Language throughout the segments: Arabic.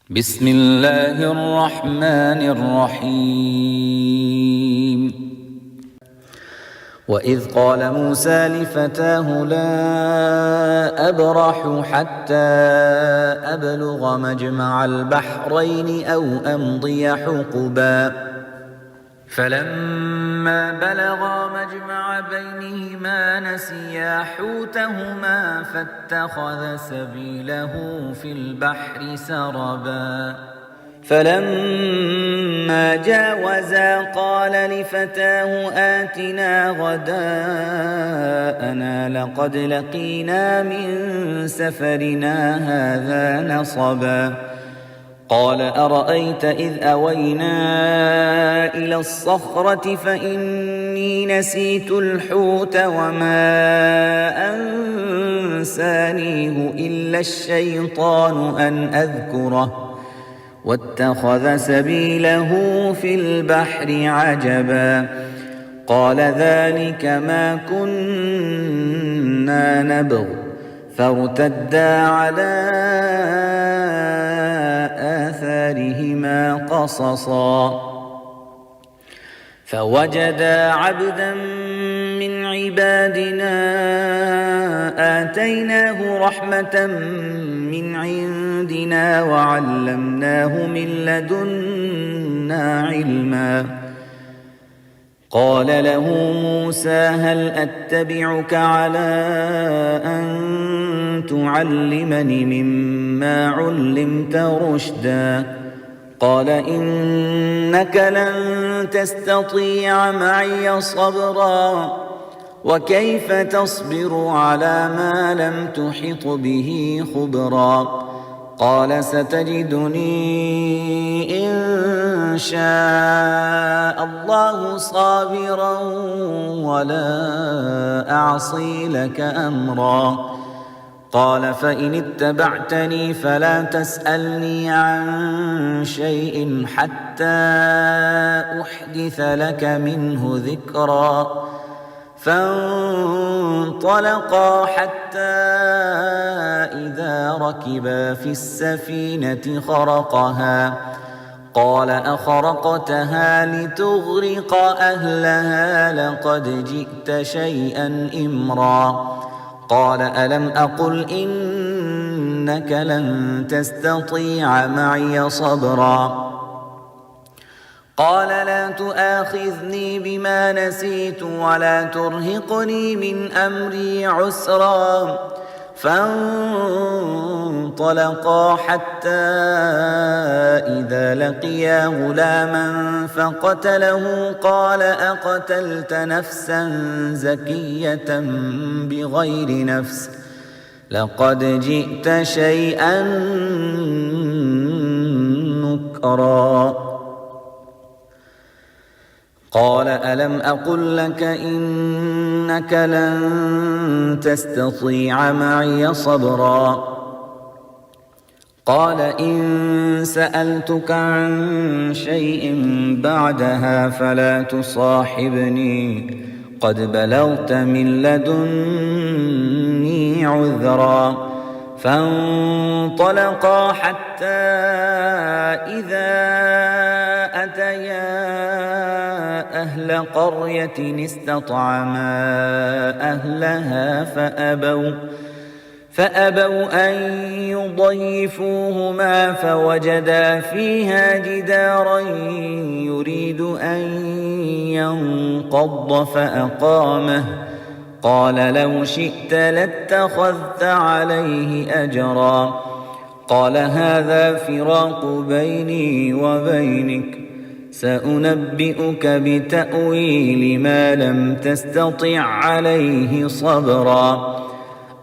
بسم الله الرحمن الرحيم وإذ قال موسى لفتاه لا أبرح حتى أبلغ مجمع البحرين أو أمضي حقبا فلما بلغا مجمع بينهما نسيا حوتهما فاتخذ سبيله في البحر سربا فلما جاوزا قال لفتاه آتنا غداءنا لقد لقينا من سفرنا هذا نصبا قال أرأيت إذ أوينا إلى الصخرة فإني نسيت الحوت وما أنسانيه إلا الشيطان أن أذكره واتخذ سبيله في البحر عجبا قال ذلك ما كنا نبغ فارتدا على آثارهما قصصا فوجدا عبدا من عبادنا آتيناه رحمة من عندنا وعلمناه من لدنا علما قال له موسى هل أتبعك على أن تعلمني مما علمت رشدا قال إنك لن تستطيع معي صبرا وكيف تصبر على ما لم تحط به خبرا قال ستجدني إن شاء الله صابرا ولا أعصي لك أمرا قال فإن اتبعتني فلا تسألني عن شيء حتى أحدث لك منه ذكرا فانطلقا حتى إذا ركبا في السفينة خرقها قال أخرقتها لتغرق أهلها لقد جئت شيئا إمرا قال ألم أقل إنك لن تستطيع معي صبرا قال لا تؤاخذني بما نسيت ولا ترهقني من أمري عسرا فانطلقا حتى إذا لقيا غلاما فقتله قال أقتلت نفسا زكية بغير نفس لقد جئت شيئا نكرا قال ألم أقل لك إنك لن تستطيع معي صبرا قال إن سألتك عن شيء بعدها فلا تصاحبني قد بلغت من لدني عذرا فانطلقا حتى إذا أتيا أهل قرية استطعما أهلها فأبوا أن يضيفوهما فوجدا فيها جدارا يريد أن ينقض فأقامه قال لو شئت لاتخذت عليه أجرا قال هذا فراق بيني وبينك سأنبئك بتأويل ما لم تستطع عليه صبرا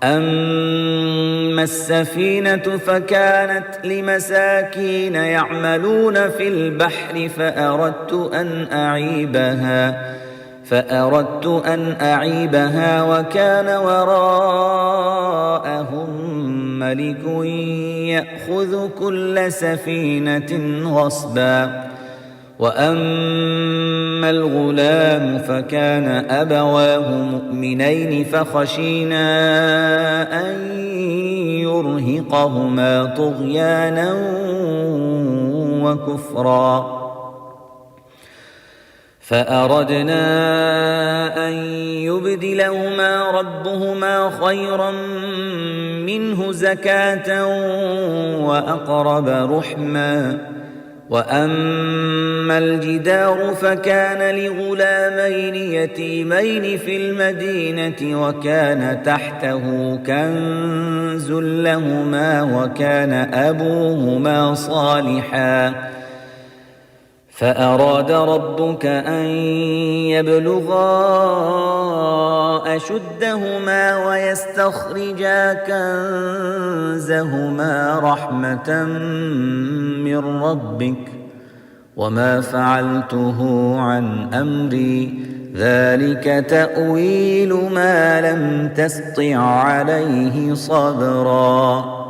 أما السفينة فكانت لمساكين يعملون في البحر فأردت أن أعيبها وكان وراءهم ملك يأخذ كل سفينة غصبا وأما الغلام فكان أبواه مؤمنين فخشينا أن يرهقهما طغيانا وكفرا فأردنا أن يبدلهما ربهما خيرا منه زكاة وأقرب رحما وأما الجدار فكان لغلامين يتيمين في المدينة وكان تحته كنز لهما وكان أبوهما صالحا فأراد ربك أن يبلغا أشدهما ويستخرجا كنزهما رحمة من ربك وما فعلته عن أمري ذلك تأويل ما لم تسطع عليه صبرا